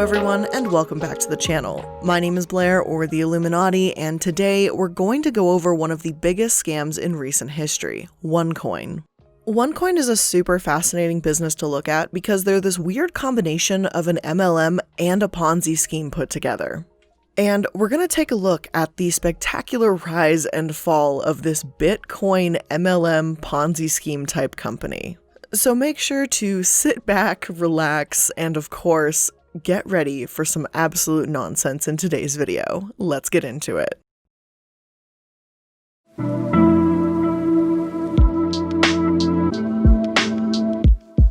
everyone, and welcome back to the channel. My name is Blair, or the Illuminati, and today we're going to go over one of the biggest scams in recent history, Onecoin. Onecoin is a super fascinating business to look at because they're this weird combination of an MLM and a Ponzi scheme put together. And we're going to take a look at the spectacular rise and fall of this Bitcoin MLM Ponzi scheme type company. So make sure to sit back, relax, and of course, get ready for some absolute nonsense in today's video. Let's get into it.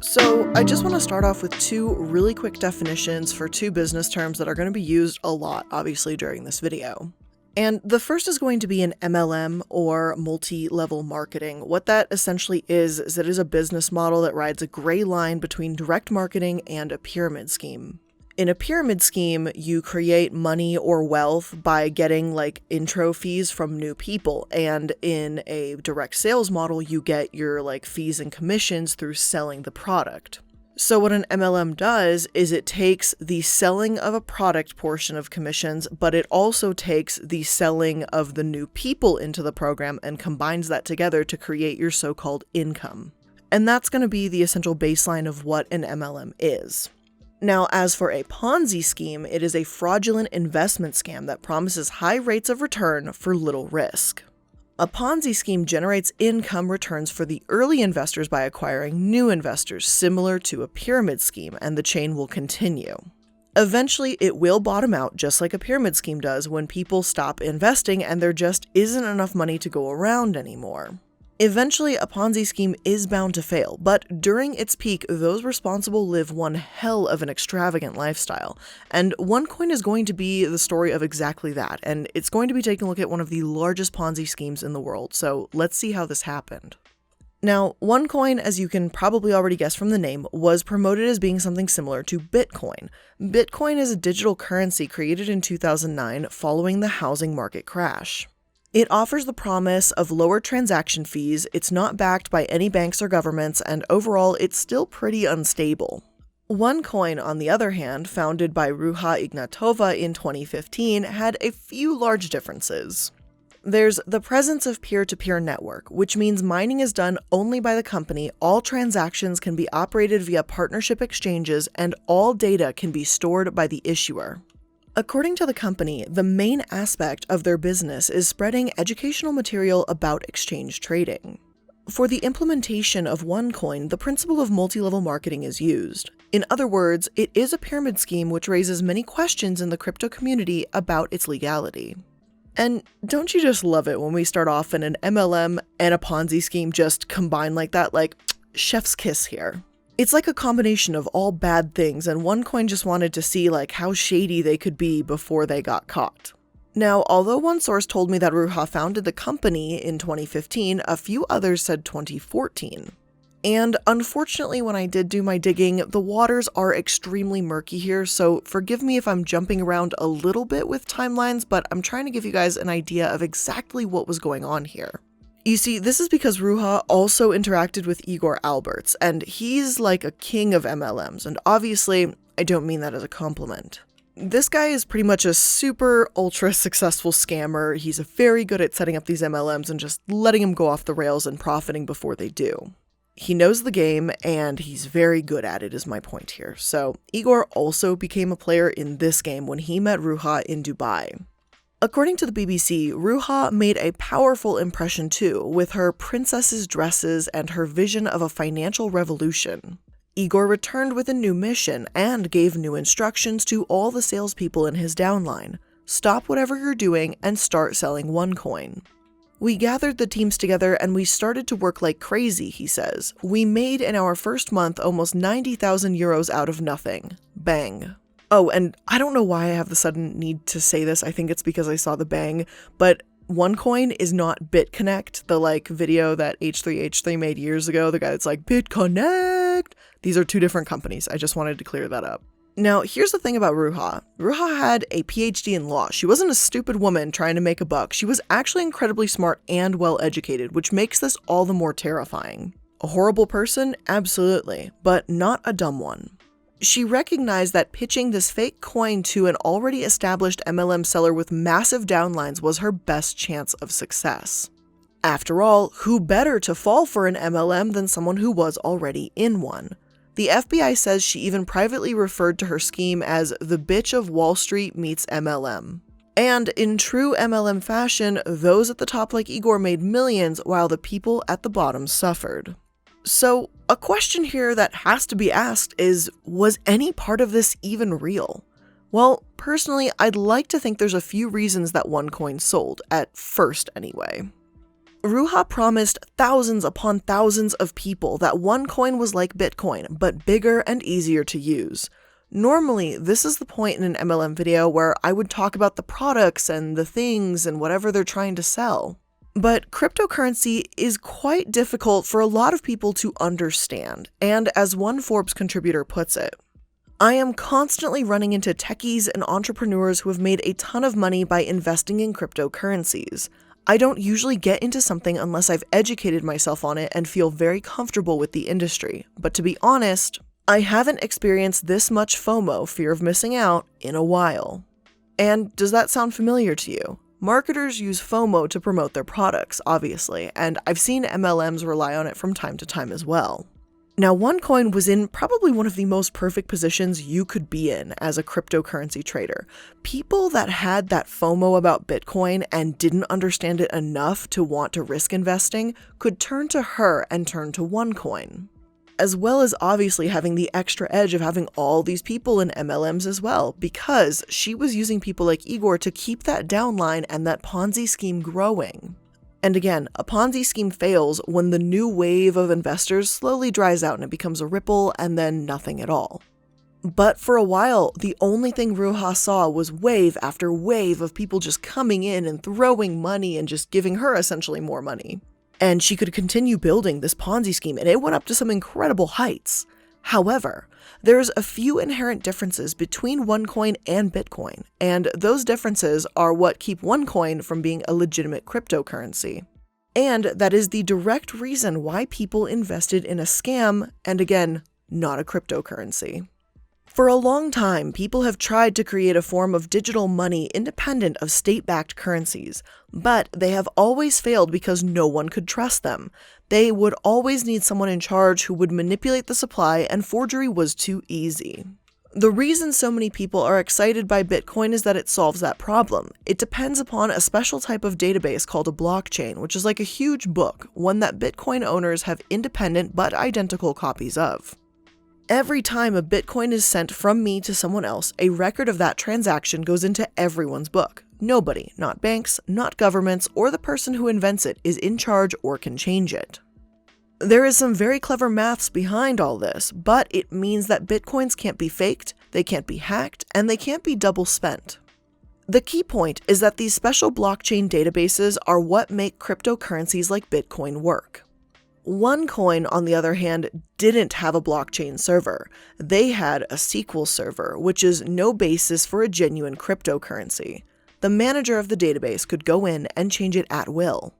So I just want to start off with two really quick definitions for two business terms that are going to be used a lot, obviously, during this video. And the first is going to be an MLM, or multi-level marketing. What that essentially is it is a business model that rides a gray line between direct marketing and a pyramid scheme. In a pyramid scheme, you create money or wealth by getting like intro fees from new people. And in a direct sales model, you get your like fees and commissions through selling the product. So what an MLM does is it takes the selling of a product portion of commissions, but it also takes the selling of the new people into the program and combines that together to create your so-called income. And that's going to be the essential baseline of what an MLM is. Now, as for a Ponzi scheme, it is a fraudulent investment scam that promises high rates of return for little risk. A Ponzi scheme generates income returns for the early investors by acquiring new investors, similar to a pyramid scheme, and the chain will continue. Eventually, it will bottom out just like a pyramid scheme does when people stop investing and there just isn't enough money to go around anymore. Eventually, a Ponzi scheme is bound to fail, but during its peak, those responsible live one hell of an extravagant lifestyle. And Onecoin is going to be the story of exactly that, and it's going to be taking a look at one of the largest Ponzi schemes in the world, so let's see how this happened. Now, Onecoin, as you can probably already guess from the name, was promoted as being something similar to Bitcoin. Bitcoin is a digital currency created in 2009 following the housing market crash. It offers the promise of lower transaction fees, it's not backed by any banks or governments, and overall, it's still pretty unstable. Onecoin, on the other hand, founded by Ruja Ignatova in 2015, had a few large differences. There's the presence of peer-to-peer network, which means mining is done only by the company, all transactions can be operated via partnership exchanges, and all data can be stored by the issuer. According to the company, the main aspect of their business is spreading educational material about exchange trading. For the implementation of Onecoin, the principle of multi-level marketing is used. In other words, it is a pyramid scheme which raises many questions in the crypto community about its legality. And don't you just love it when we start off in an MLM and a Ponzi scheme just combine like that, like chef's kiss here? It's like a combination of all bad things, and Onecoin just wanted to see like how shady they could be before they got caught. Now, although one source told me that Ruja founded the company in 2015, a few others said 2014. And unfortunately, when I did do my digging, the waters are extremely murky here, so forgive me if I'm jumping around a little bit with timelines, but I'm trying to give you guys an idea of exactly what was going on here. You see, this is because Ruja also interacted with Igor Alberts, and he's like a king of MLMs, and obviously, I don't mean that as a compliment. This guy is pretty much a super ultra successful scammer. He's very good at setting up these MLMs and just letting them go off the rails and profiting before they do. He knows the game, and he's very good at it is my point here. So, Igor also became a player in this game when he met Ruja in Dubai. According to the BBC, Ruja made a powerful impression too, with her princess's dresses and her vision of a financial revolution. Igor returned with a new mission and gave new instructions to all the salespeople in his downline. Stop whatever you're doing and start selling Onecoin. We gathered the teams together and we started to work like crazy, he says. We made in our first month almost 90,000 euros out of nothing. Bang. Oh, and I don't know why I have the sudden need to say this. I think it's because I saw the bang, but Onecoin is not BitConnect, the like video that H3H3 made years ago. The guy that's like, BitConnect. These are two different companies. I just wanted to clear that up. Now, here's the thing about Ruja. Ruja had a PhD in law. She wasn't a stupid woman trying to make a buck. She was actually incredibly smart and well-educated, which makes this all the more terrifying. A horrible person? Absolutely, but not a dumb one. She recognized that pitching this fake coin to an already established MLM seller with massive downlines was her best chance of success. After all, who better to fall for an MLM than someone who was already in one? The FBI says she even privately referred to her scheme as the bitch of Wall Street meets MLM. And in true MLM fashion, those at the top like Igor made millions while the people at the bottom suffered. So, a question here that has to be asked is, was any part of this even real? Well, personally, I'd like to think there's a few reasons that Onecoin sold, at first anyway. Ruha promised thousands upon thousands of people that Onecoin was like Bitcoin, but bigger and easier to use. Normally, this is the point in an MLM video where I would talk about the products and the things and whatever they're trying to sell. But cryptocurrency is quite difficult for a lot of people to understand, and as one Forbes contributor puts it, I am constantly running into techies and entrepreneurs who have made a ton of money by investing in cryptocurrencies. I don't usually get into something unless I've educated myself on it and feel very comfortable with the industry, but to be honest, I haven't experienced this much FOMO, fear of missing out, in a while. And does that sound familiar to you? Marketers use FOMO to promote their products, obviously, and I've seen MLMs rely on it from time to time as well. Now, Onecoin was in probably one of the most perfect positions you could be in as a cryptocurrency trader. People that had that FOMO about Bitcoin and didn't understand it enough to want to risk investing could turn to her and turn to Onecoin. As well as obviously having the extra edge of having all these people in MLMs as well, because she was using people like Igor to keep that downline and that Ponzi scheme growing. And again, a Ponzi scheme fails when the new wave of investors slowly dries out and it becomes a ripple and then nothing at all. But for a while, the only thing Ruha saw was wave after wave of people just coming in and throwing money and just giving her essentially more money. And she could continue building this Ponzi scheme, and it went up to some incredible heights. However, there's a few inherent differences between Onecoin and Bitcoin, and those differences are what keep Onecoin from being a legitimate cryptocurrency. And that is the direct reason why people invested in a scam, and again, not a cryptocurrency. For a long time, people have tried to create a form of digital money independent of state-backed currencies, but they have always failed because no one could trust them. They would always need someone in charge who would manipulate the supply, and forgery was too easy. The reason so many people are excited by Bitcoin is that it solves that problem. It depends upon a special type of database called a blockchain, which is like a huge book, one that Bitcoin owners have independent but identical copies of. Every time a Bitcoin is sent from me to someone else, a record of that transaction goes into everyone's book. Nobody, not banks, not governments, or the person who invents it, is in charge or can change it. There is some very clever maths behind all this, but it means that Bitcoins can't be faked, they can't be hacked, and they can't be double spent. The key point is that these special blockchain databases are what make cryptocurrencies like Bitcoin work. Onecoin, on the other hand, didn't have a blockchain server. They had a SQL server, which is no basis for a genuine cryptocurrency. The manager of the database could go in and change it at will.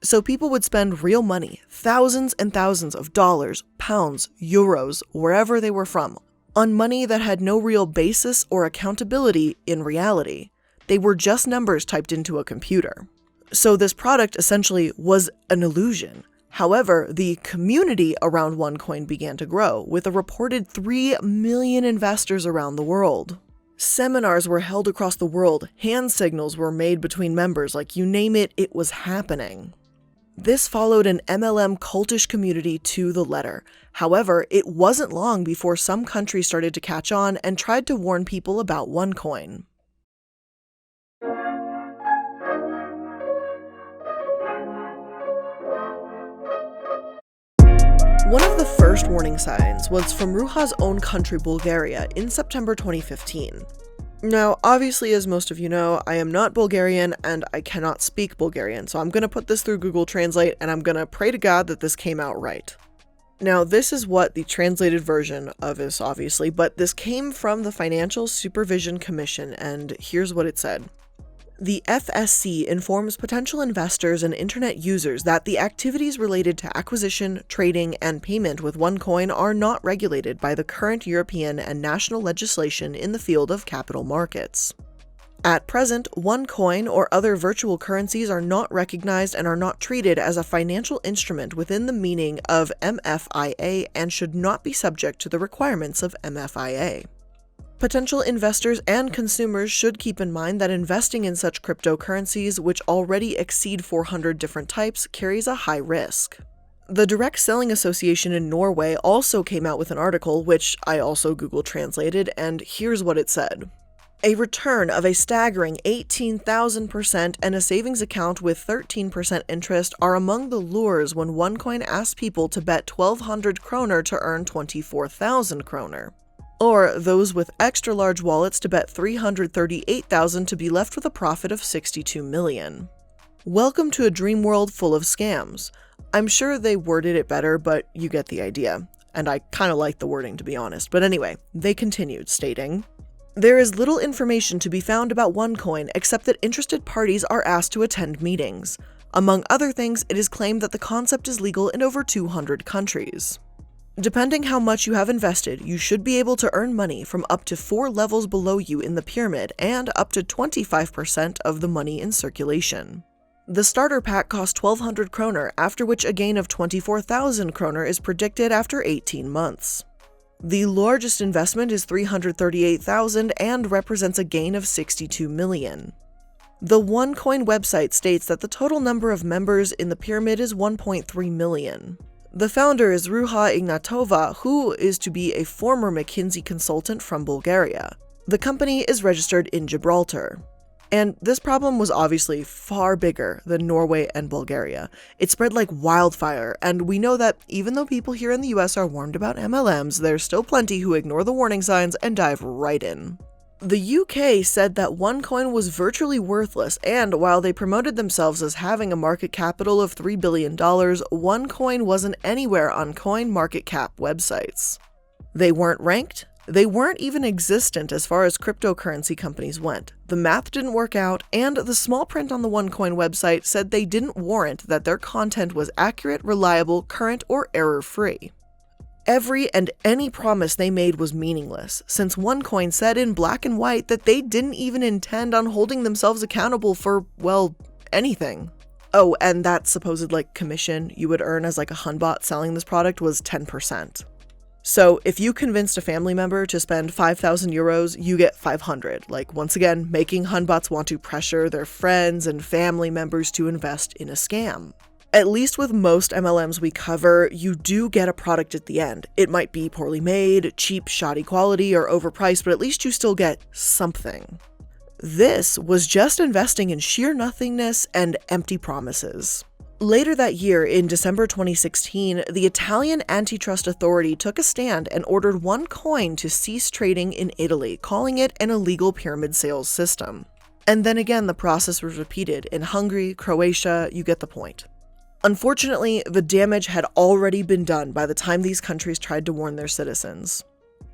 So people would spend real money, thousands and thousands of dollars, pounds, euros, wherever they were from, on money that had no real basis or accountability in reality. They were just numbers typed into a computer. So this product essentially was an illusion. However, the community around Onecoin began to grow, with a reported 3 million investors around the world. Seminars were held across the world, hand signals were made between members, like you name it, it was happening. This followed an MLM cultish community to the letter. However, it wasn't long before some countries started to catch on and tried to warn people about Onecoin. One of the first warning signs was from Ruha's own country, Bulgaria, in September 2015. Now, obviously, as most of you know, I am not Bulgarian and I cannot speak Bulgarian, so I'm going to put this through Google Translate and I'm going to pray to God that this came out right. Now, this is what the translated version of is, obviously, but this came from the Financial Supervision Commission, and here's what it said. The FSC informs potential investors and internet users that the activities related to acquisition, trading, and payment with Onecoin are not regulated by the current European and national legislation in the field of capital markets. At present, Onecoin or other virtual currencies are not recognized and are not treated as a financial instrument within the meaning of MFIA and should not be subject to the requirements of MFIA. Potential investors and consumers should keep in mind that investing in such cryptocurrencies, which already exceed 400 different types, carries a high risk. The Direct Selling Association in Norway also came out with an article, which I also Google translated, and here's what it said. A return of a staggering 18,000% and a savings account with 13% interest are among the lures when Onecoin asks people to bet 1,200 kroner to earn 24,000 kroner. Or those with extra large wallets to bet 338,000 to be left with a profit of 62 million. Welcome to a dream world full of scams. I'm sure they worded it better, but you get the idea. And I kind of like the wording, to be honest. But anyway, they continued, stating, "There is little information to be found about Onecoin except that interested parties are asked to attend meetings. Among other things, it is claimed that the concept is legal in over 200 countries. Depending how much you have invested, you should be able to earn money from up to 4 levels below you in the pyramid and up to 25% of the money in circulation. The starter pack costs 1,200 kroner, after which a gain of 24,000 kroner is predicted after 18 months. The largest investment is 338,000 and represents a gain of 62 million. The Onecoin website states that the total number of members in the pyramid is 1.3 million. The founder is Ruha Ignatova, who is to be a former McKinsey consultant from Bulgaria. The company is registered in Gibraltar. And this problem was obviously far bigger than Norway and Bulgaria. It spread like wildfire, and we know that even though people here in the US are warned about MLMs, there's still plenty who ignore the warning signs and dive right in. The UK said that Onecoin was virtually worthless, and while they promoted themselves as having a market capital of $3 billion, Onecoin wasn't anywhere on CoinMarketCap websites. They weren't ranked. They weren't even existent as far as cryptocurrency companies went. The math didn't work out, and the small print on the Onecoin website said they didn't warrant that their content was accurate, reliable, current, or error-free. Every and any promise they made was meaningless, since Onecoin said in black and white that they didn't even intend on holding themselves accountable for, well, anything. Oh, and that supposed, commission you would earn as a Hunbot selling this product was 10%. So if you convinced a family member to spend 5,000 euros, you get 500. Once again, making Hunbots want to pressure their friends and family members to invest in a scam. At least with most MLMs we cover, you do get a product at the end. It might be poorly made, cheap, shoddy quality, or overpriced, but at least you still get something. This was just investing in sheer nothingness and empty promises. Later that year, in December 2016, the Italian antitrust authority took a stand and ordered Onecoin to cease trading in Italy, calling it an illegal pyramid sales system. And then again, the process was repeated in Hungary, Croatia, you get the point. Unfortunately, the damage had already been done by the time these countries tried to warn their citizens.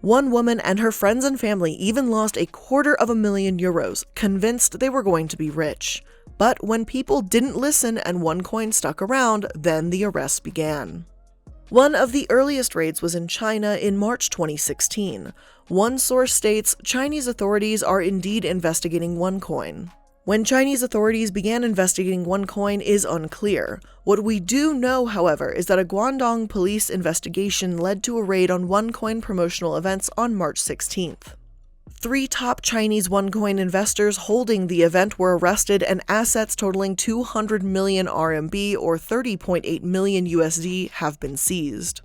One woman and her friends and family even lost €250,000, convinced they were going to be rich. But when people didn't listen and Onecoin stuck around, then the arrests began. One of the earliest raids was in China in March 2016. One source states Chinese authorities are indeed investigating Onecoin. When Chinese authorities began investigating Onecoin is unclear. What we do know, however, is that a Guangdong police investigation led to a raid on Onecoin promotional events on March 16th. 3 top Chinese Onecoin investors holding the event were arrested and assets totaling 200 million RMB or $30.8 million USD have been seized.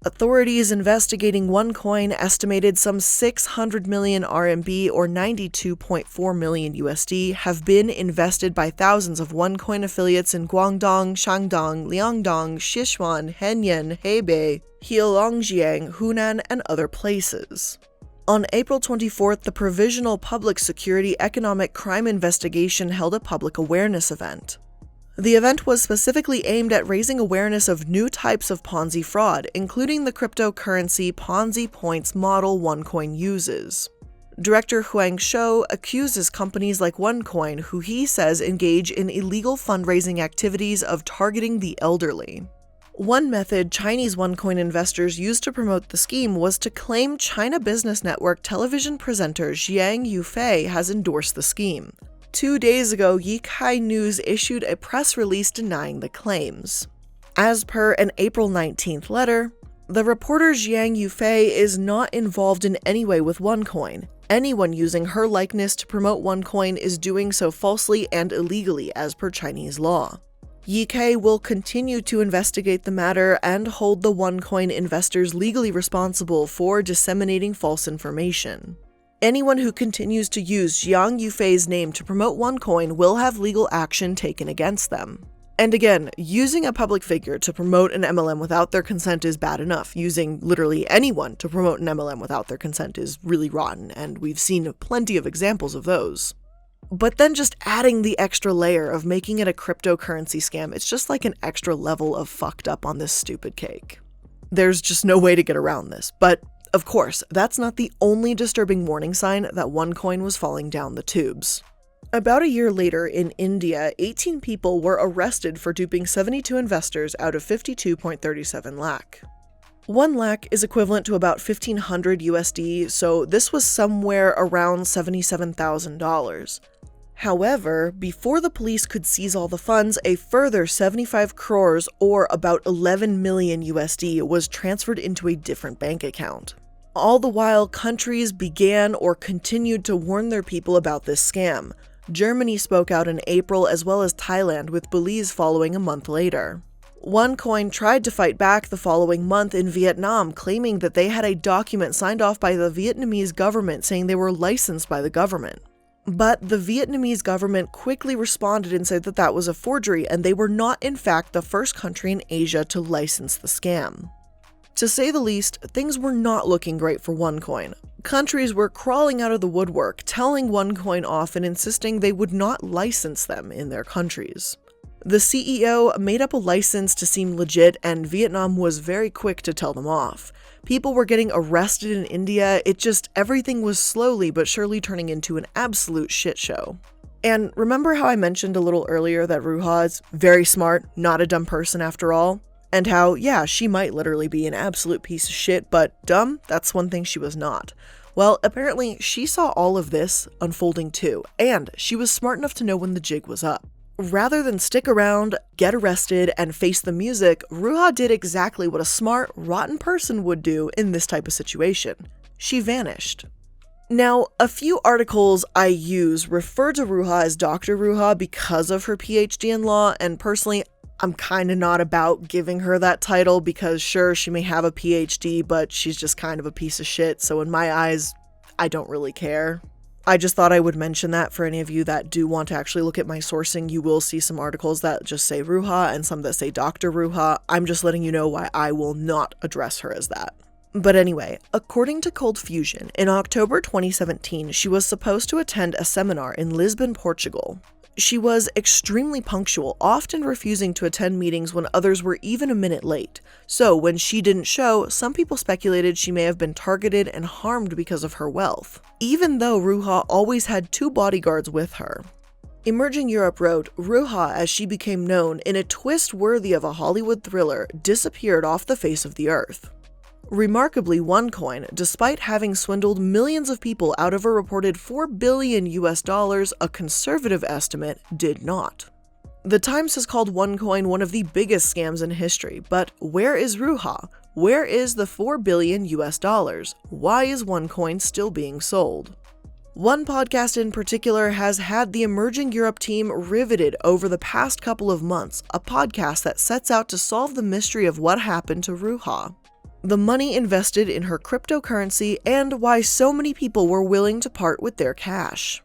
Authorities investigating Onecoin estimated some 600 million RMB or $92.4 million USD have been invested by thousands of Onecoin affiliates in Guangdong, Shandong, Liangdong, Sichuan, Henan, Hebei, Heilongjiang, Hunan, and other places. On April 24th, the Provisional Public Security Economic Crime Investigation held a public awareness event. The event was specifically aimed at raising awareness of new types of Ponzi fraud, including the cryptocurrency Ponzi points model Onecoin uses. Director Huang Shou accuses companies like Onecoin, who he says engage in illegal fundraising activities, of targeting the elderly. One method Chinese Onecoin investors used to promote the scheme was to claim China Business Network television presenter Jiang Yufei has endorsed the scheme. 2 days ago, Yikai News issued a press release denying the claims. As per an April 19th letter, the reporter Jiang Yufei is not involved in any way with Onecoin. Anyone using her likeness to promote Onecoin is doing so falsely and illegally as per Chinese law. Yikai will continue to investigate the matter and hold the Onecoin investors legally responsible for disseminating false information. Anyone who continues to use Jiang Yufei's name to promote Onecoin will have legal action taken against them. And again, using a public figure to promote an MLM without their consent is bad enough. Using literally anyone to promote an MLM without their consent is really rotten, and we've seen plenty of examples of those. But then just adding the extra layer of making it a cryptocurrency scam, it's just like an extra level of fucked up on this stupid cake. There's just no way to get around this. But of course, that's not the only disturbing warning sign that Onecoin was falling down the tubes. About a year later, in India, 18 people were arrested for duping 72 investors out of 52.37 lakh. 1 lakh is equivalent to about $1,500 USD, so this was somewhere around $77,000. However, before the police could seize all the funds, a further 75 crores, or about 11 million USD, was transferred into a different bank account. All the while, countries began or continued to warn their people about this scam. Germany spoke out in April, as well as Thailand, with Belize following a month later. Onecoin tried to fight back the following month in Vietnam, claiming that they had a document signed off by the Vietnamese government saying they were licensed by the government. But the Vietnamese government quickly responded and said that that was a forgery, and they were not in fact the first country in Asia to license the scam. To say the least, things were not looking great for Onecoin. Countries were crawling out of the woodwork, telling Onecoin off and insisting they would not license them in their countries. The CEO made up a license to seem legit, and Vietnam was very quick to tell them off. People were getting arrested in India, everything was slowly but surely turning into an absolute shit show. And remember how I mentioned a little earlier that Ruha is very smart, not a dumb person after all? And how, yeah, she might literally be an absolute piece of shit, but dumb, that's one thing she was not. Well, apparently she saw all of this unfolding too, and she was smart enough to know when the jig was up. Rather than stick around, get arrested, and face the music, Ruha did exactly what a smart, rotten person would do in this type of situation. She vanished. Now, a few articles I use refer to Ruha as Dr. Ruha because of her PhD in law, and personally, I'm kind of not about giving her that title because sure, she may have a PhD, but she's just kind of a piece of shit, so in my eyes, I don't really care. I just thought I would mention that for any of you that do want to actually look at my sourcing. You will see some articles that just say Ruha and some that say Dr. Ruha. I'm just letting you know why I will not address her as that. But anyway, according to Cold Fusion, in October 2017, she was supposed to attend a seminar in Lisbon, Portugal. She was extremely punctual, often refusing to attend meetings when others were even a minute late. So when she didn't show, some people speculated she may have been targeted and harmed because of her wealth, even though Ruha always had 2 bodyguards with her. Emerging Europe wrote, Ruha, as she became known, in a twist worthy of a Hollywood thriller, disappeared off the face of the earth. Remarkably, Onecoin, despite having swindled millions of people out of a reported $4 billion, a conservative estimate, did not. The Times has called Onecoin one of the biggest scams in history, but where is Ruha? Where is the $4 billion? Why is Onecoin still being sold? One podcast in particular has had the Emerging Europe team riveted over the past couple of months, a podcast that sets out to solve the mystery of what happened to Ruha, the money invested in her cryptocurrency, and why so many people were willing to part with their cash.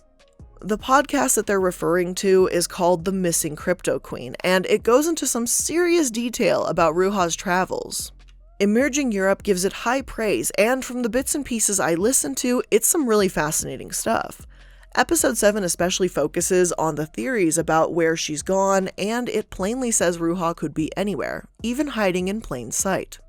The podcast that they're referring to is called The Missing Crypto Queen, and it goes into some serious detail about Ruha's travels. Emerging Europe gives it high praise, and from the bits and pieces I listened to, it's some really fascinating stuff. Episode 7 especially focuses on the theories about where she's gone, and it plainly says Ruha could be anywhere, even hiding in plain sight.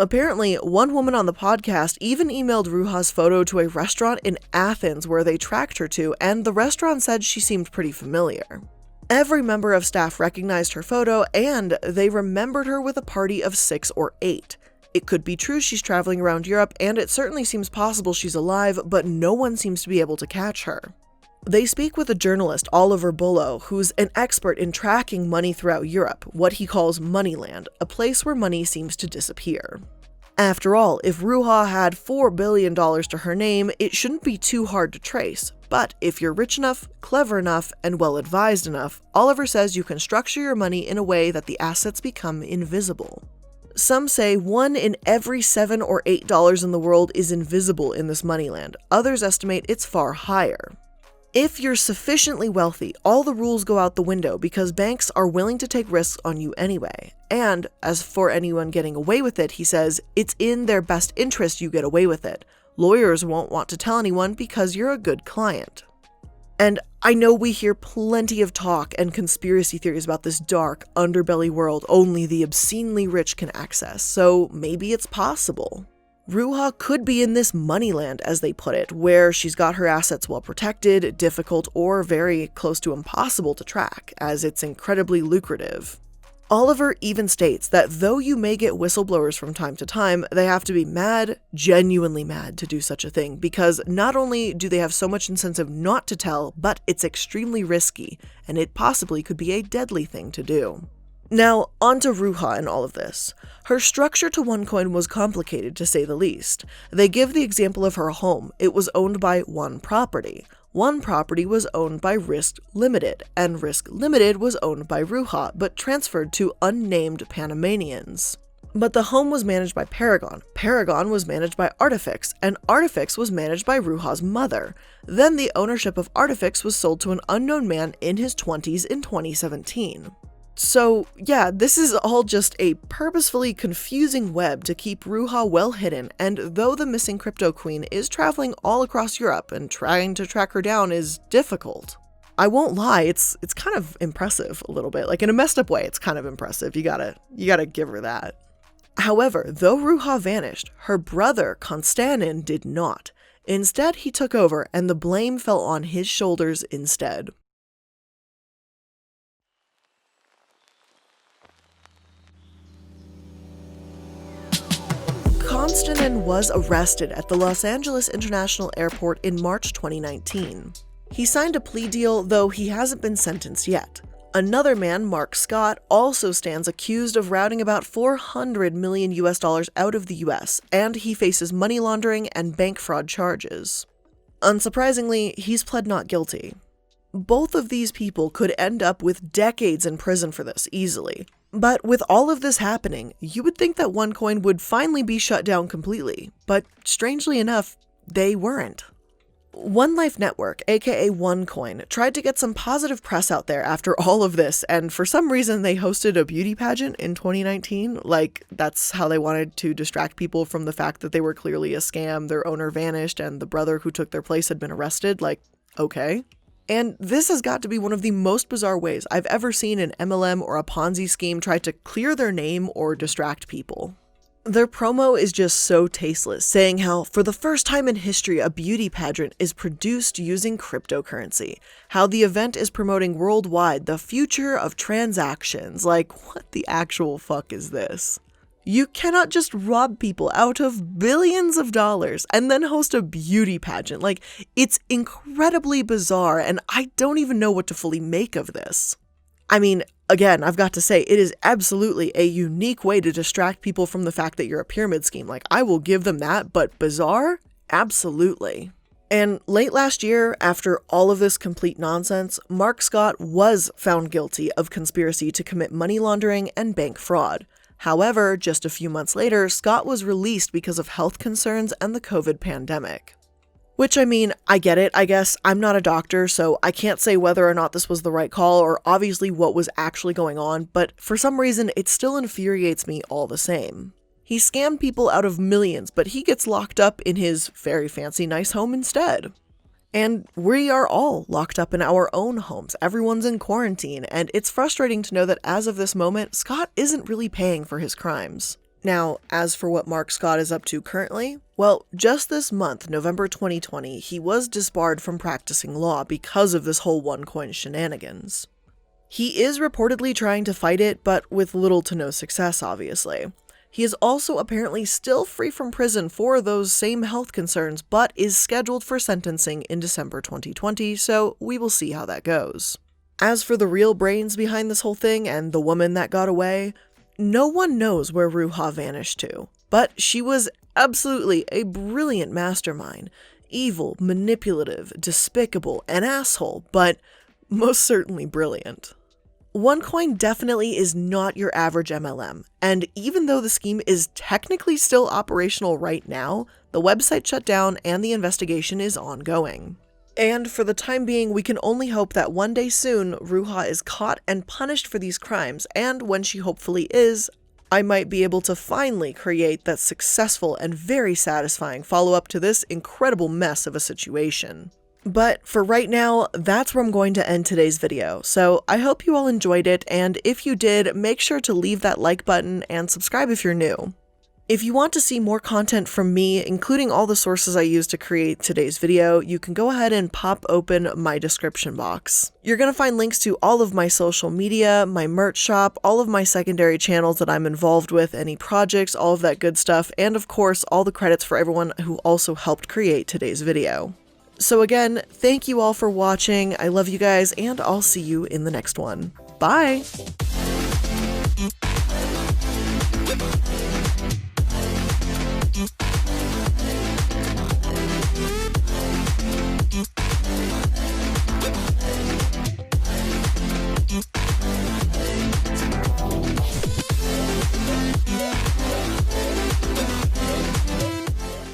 Apparently, one woman on the podcast even emailed Ruha's photo to a restaurant in Athens where they tracked her to, and the restaurant said she seemed pretty familiar. Every member of staff recognized her photo, and they remembered her with a party of 6 or 8. It could be true she's traveling around Europe, and it certainly seems possible she's alive, but no one seems to be able to catch her. They speak with a journalist, Oliver Bullough, who's an expert in tracking money throughout Europe, what he calls Moneyland, a place where money seems to disappear. After all, if Ruha had $4 billion to her name, it shouldn't be too hard to trace. But if you're rich enough, clever enough, and well-advised enough, Oliver says you can structure your money in a way that the assets become invisible. Some say 1 in every $7 or $8 in the world is invisible in this Moneyland. Others estimate it's far higher. If you're sufficiently wealthy, all the rules go out the window because banks are willing to take risks on you anyway. And as for anyone getting away with it, he says, it's in their best interest you get away with it. Lawyers won't want to tell anyone because you're a good client. And I know we hear plenty of talk and conspiracy theories about this dark, underbelly world only the obscenely rich can access, so maybe it's possible. Ruha could be in this Moneyland, as they put it, where she's got her assets well protected, difficult, or very close to impossible to track, as it's incredibly lucrative. Oliver even states that though you may get whistleblowers from time to time, they have to be mad, genuinely mad to do such a thing, because not only do they have so much incentive not to tell, but it's extremely risky, and it possibly could be a deadly thing to do. Now, on to Ruha and all of this. Her structure to Onecoin was complicated, to say the least. They give the example of her home. It was owned by one property. One property was owned by Risk Limited, and Risk Limited was owned by Ruha, but transferred to unnamed Panamanians. But the home was managed by Paragon. Paragon was managed by Artifix, and Artifix was managed by Ruha's mother. Then the ownership of Artifix was sold to an unknown man in his 20s in 2017. So yeah, this is all just a purposefully confusing web to keep Ruha well hidden, and though the missing crypto queen is traveling all across Europe and trying to track her down is difficult. I won't lie, it's kind of impressive a little bit. Like in a messed up way, it's kind of impressive. You gotta give her that. However, though Ruha vanished, her brother Konstantin did not. Instead, he took over and the blame fell on his shoulders instead. Konstantin was arrested at the Los Angeles International Airport in March 2019. He signed a plea deal, though he hasn't been sentenced yet. Another man, Mark Scott, also stands accused of routing about $400 million out of the US, and he faces money laundering and bank fraud charges. Unsurprisingly, he's pled not guilty. Both of these people could end up with decades in prison for this easily. But with all of this happening, you would think that Onecoin would finally be shut down completely, but strangely enough, they weren't. One Life Network, aka Onecoin, tried to get some positive press out there after all of this, and for some reason they hosted a beauty pageant in 2019. Like, that's how they wanted to distract people from the fact that they were clearly a scam, their owner vanished, and the brother who took their place had been arrested. Like, okay. And this has got to be one of the most bizarre ways I've ever seen an MLM or a Ponzi scheme try to clear their name or distract people. Their promo is just so tasteless, saying how, for the first time in history, a beauty pageant is produced using cryptocurrency. How the event is promoting worldwide the future of transactions. Like, what the actual fuck is this? You cannot just rob people out of billions of dollars and then host a beauty pageant. Like, it's incredibly bizarre, and I don't even know what to fully make of this. I mean, again, I've got to say, it is absolutely a unique way to distract people from the fact that you're a pyramid scheme. Like, I will give them that, but bizarre? Absolutely. And late last year, after all of this complete nonsense, Mark Scott was found guilty of conspiracy to commit money laundering and bank fraud. However, just a few months later, Scott was released because of health concerns and the COVID pandemic. Which, I mean, I get it, I guess. I'm not a doctor, so I can't say whether or not this was the right call or obviously what was actually going on, but for some reason, it still infuriates me all the same. He scammed people out of millions, but he gets locked up in his very fancy nice home instead. And we are all locked up in our own homes. Everyone's in quarantine, and it's frustrating to know that as of this moment, Scott isn't really paying for his crimes. Now, as for what Mark Scott is up to currently, well, just this month, November 2020, he was disbarred from practicing law because of this whole Onecoin shenanigans. He is reportedly trying to fight it, but with little to no success, obviously. He is also apparently still free from prison for those same health concerns, but is scheduled for sentencing in December 2020, so we will see how that goes. As for the real brains behind this whole thing and the woman that got away, no one knows where Ruha vanished to, but she was absolutely a brilliant mastermind. Evil, manipulative, despicable, an asshole, but most certainly brilliant. Onecoin definitely is not your average MLM, and even though the scheme is technically still operational right now, the website shut down and the investigation is ongoing. And for the time being, we can only hope that one day soon, Ruha is caught and punished for these crimes, and when she hopefully is, I might be able to finally create that successful and very satisfying follow-up to this incredible mess of a situation. But for right now, that's where I'm going to end today's video, so I hope you all enjoyed it, and if you did, make sure to leave that like button and subscribe if you're new. If you want to see more content from me, including all the sources I used to create today's video, you can go ahead and pop open my description box. You're going to find links to all of my social media, my merch shop, all of my secondary channels that I'm involved with, any projects, all of that good stuff, and of course, all the credits for everyone who also helped create today's video. So again, thank you all for watching, I love you guys, and I'll see you in the next one. Bye!